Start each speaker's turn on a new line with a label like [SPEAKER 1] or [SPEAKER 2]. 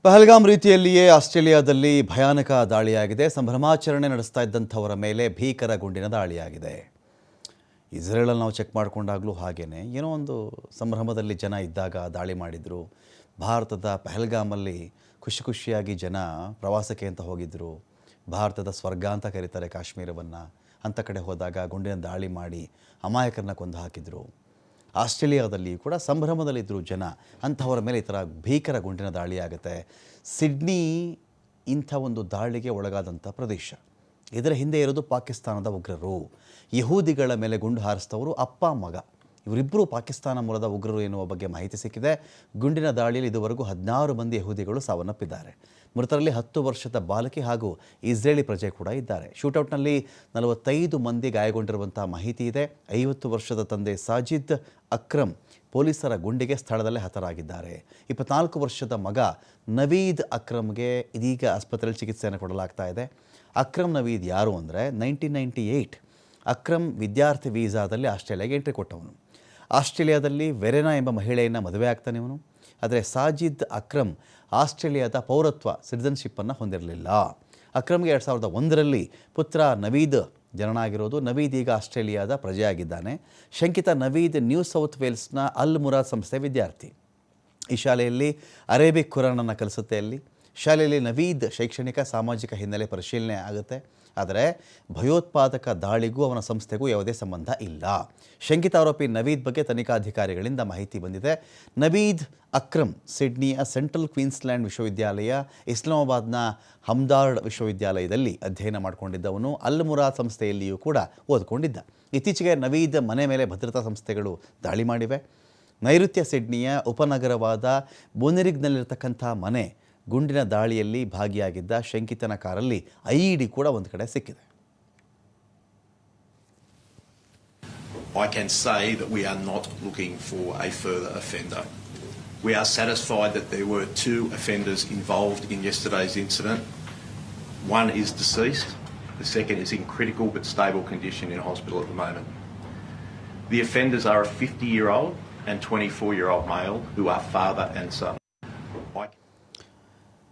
[SPEAKER 1] ಪಹಲ್ಗಾಮ್ ರೀತಿಯಲ್ಲಿಯೇ ಆಸ್ಟ್ರೇಲಿಯಾದಲ್ಲಿ ಭಯಾನಕ ದಾಳಿಯಾಗಿದೆ. ಸಂಭ್ರಮಾಚರಣೆ ನಡೆಸ್ತಾ ಇದ್ದಂಥವರ ಮೇಲೆ ಭೀಕರ ಗುಂಡಿನ ದಾಳಿಯಾಗಿದೆ. ಇಸ್ರೇಲಲ್ಲಿ ನಾವು ಚೆಕ್ ಮಾಡಿಕೊಂಡಾಗಲೂ ಹಾಗೇನೆ ಏನೋ ಒಂದು ಸಂಭ್ರಮದಲ್ಲಿ ಜನ ಇದ್ದಾಗ ದಾಳಿ ಮಾಡಿದರು. ಭಾರತದ ಪಹಲ್ಗಾಮಲ್ಲಿ ಖುಷಿಯಾಗಿ ಜನ ಪ್ರವಾಸಕ್ಕೆ ಅಂತ ಹೋಗಿದ್ದರು. ಭಾರತದ ಸ್ವರ್ಗ ಅಂತ ಕರೀತಾರೆ ಕಾಶ್ಮೀರವನ್ನು. ಅಂಥ ಕಡೆ ಹೋದಾಗ ಗುಂಡಿನ ದಾಳಿ ಮಾಡಿ ಅಮಾಯಕರನ್ನ ಕೊಂದು ಹಾಕಿದರು. ಆಸ್ಟ್ರೇಲಿಯಾದಲ್ಲಿ ಕೂಡ ಸಂಭ್ರಮದಲ್ಲಿದ್ದರು ಜನ. ಅಂಥವರ ಮೇಲೆ ಈ ಥರ ಭೀಕರ ಗುಂಡಿನ ದಾಳಿ ಆಗುತ್ತೆ. ಸಿಡ್ನಿ ಇಂಥ ಒಂದು ದಾಳಿಗೆ ಒಳಗಾದಂಥ ಪ್ರದೇಶ. ಇದರ ಹಿಂದೆ ಇರೋದು ಪಾಕಿಸ್ತಾನದ ಉಗ್ರರು. ಯಹೂದಿಗಳ ಮೇಲೆ ಗುಂಡು ಹಾರಿಸಿದವರು ಅಪ್ಪ ಮಗ. ಇವರಿಬ್ಬರು ಪಾಕಿಸ್ತಾನ ಮೂಲದ ಉಗ್ರರು ಎನ್ನುವ ಬಗ್ಗೆ ಮಾಹಿತಿ ಸಿಕ್ಕಿದೆ. ಗುಂಡಿನ ದಾಳಿಯಲ್ಲಿ ಇದುವರೆಗೂ 16 ಮಂದಿ ಯಹೂದಿಗಳು ಸಾವನ್ನಪ್ಪಿದ್ದಾರೆ. ಮೃತರಲ್ಲಿ 10 ವರ್ಷದ ಬಾಲಕಿ ಹಾಗೂ ಇಸ್ರೇಲಿ ಪ್ರಜೆ ಕೂಡ ಇದ್ದಾರೆ. ಶೂಟೌಟ್ನಲ್ಲಿ 45 ಮಂದಿ ಗಾಯಗೊಂಡಿರುವಂಥ ಮಾಹಿತಿ ಇದೆ. 50 ವರ್ಷದ ತಂದೆ ಸಾಜಿದ್ ಅಕ್ರಮ್ ಪೊಲೀಸರ ಗುಂಡಿಗೆ ಸ್ಥಳದಲ್ಲೇ ಹತರಾಗಿದ್ದಾರೆ. 24 ವರ್ಷದ ಮಗ ನವೀದ್ ಅಕ್ರಮ್ಗೆ ಇದೀಗ ಆಸ್ಪತ್ರೆಯಲ್ಲಿ ಚಿಕಿತ್ಸೆಯನ್ನು ಕೊಡಲಾಗ್ತಾ ಇದೆ. ಅಕ್ರಮ್ ನವೀದ್ ಯಾರು ಅಂದರೆ 1998 ಅಕ್ರಮ್ ವಿದ್ಯಾರ್ಥಿ ವೀಸಾದಲ್ಲಿ ಆಸ್ಟ್ರೇಲಿಯಾಗೆ ಎಂಟ್ರಿ ಕೊಟ್ಟವನು. ಆಸ್ಟ್ರೇಲಿಯಾದಲ್ಲಿ ವೆರೆನಾ ಎಂಬ ಮಹಿಳೆಯನ್ನು ಮದುವೆ ಆಗ್ತಾನೆ ಇವನು. ಆದರೆ ಸಾಜಿದ್ ಅಕ್ರಮ್ ಆಸ್ಟ್ರೇಲಿಯಾದ ಪೌರತ್ವ ಸಿಟಿಜನ್ಶಿಪ್ಪನ್ನು ಹೊಂದಿರಲಿಲ್ಲ. ಅಕ್ರಮ್ಗೆ 2001ರಲ್ಲಿ ಪುತ್ರ ನವೀದ್ ಜನನ ಆಗಿರೋದು. ನವೀದ್ ಈಗ ಆಸ್ಟ್ರೇಲಿಯಾದ ಪ್ರಜೆಯಾಗಿದ್ದಾನೆ. ಶಂಕಿತ ನವೀದ್ ನ್ಯೂ ಸೌತ್ ವೇಲ್ಸ್ನ ಅಲ್ ಮುರಾದ್ ಸಂಸ್ಥೆ ವಿದ್ಯಾರ್ಥಿ. ಈ ಶಾಲೆಯಲ್ಲಿ ಅರೇಬಿಕ್ ಕುರಾನನ್ನು ಕಲಿಸುತ್ತೆ. ಶಾಲೆಯಲ್ಲಿ ನವೀದ್ ಶೈಕ್ಷಣಿಕ ಸಾಮಾಜಿಕ ಹಿನ್ನೆಲೆ ಪರಿಶೀಲನೆ ಆಗುತ್ತೆ. ಆದರೆ ಭಯೋತ್ಪಾದಕ ದಾಳಿಗೂ ಅವನ ಸಂಸ್ಥೆಗೂ ಯಾವುದೇ ಸಂಬಂಧ ಇಲ್ಲ. ಶಂಕಿತ ಆರೋಪಿ ನವೀದ್ ಬಗ್ಗೆ ತನಿಖಾಧಿಕಾರಿಗಳಿಂದ ಮಾಹಿತಿ ಬಂದಿದೆ. ನವೀದ್ ಅಕ್ರಮ್ ಸಿಡ್ನಿಯ ಸೆಂಟ್ರಲ್ ಕ್ವೀನ್ಸ್ಲ್ಯಾಂಡ್ ವಿಶ್ವವಿದ್ಯಾಲಯ, ಇಸ್ಲಾಮಾಬಾದ್ನ ಹಮ್ದಾರ್ಡ್ ವಿಶ್ವವಿದ್ಯಾಲಯದಲ್ಲಿ ಅಧ್ಯಯನ ಮಾಡಿಕೊಂಡಿದ್ದವನು. ಅಲ್ ಮುರಾದ್ ಸಂಸ್ಥೆಯಲ್ಲಿಯೂ ಕೂಡ ಓದಿಕೊಂಡಿದ್ದ. ಇತ್ತೀಚೆಗೆ ನವೀದ್ ಮನೆ ಮೇಲೆ ಭದ್ರತಾ ಸಂಸ್ಥೆಗಳು ದಾಳಿ ಮಾಡಿವೆ. ನೈಋತ್ಯ ಸಿಡ್ನಿಯ ಉಪನಗರವಾದ ಬೊನೆರಿಗ್ನಲ್ಲಿರ್ತಕ್ಕಂಥ ಮನೆ ಗುಂಡಿನ ದಾಳಿಯಲ್ಲಿ ಭಾಗಿಯಾಗಿದ್ದ ಶಂಕಿತನ ಕಾರಲ್ಲಿ ಐಇಡಿ ಕೂಡ ಒಂದು ಕಡೆ ಸಿಕ್ಕಿದೆ.
[SPEAKER 2] I can say that we are not looking for a further offender. We are satisfied that there were 2 offenders involved in yesterday's incident. One is deceased. The second is in critical but stable condition in hospital at the moment. The offenders are a 50-year-old and 24-year-old male who are father and son.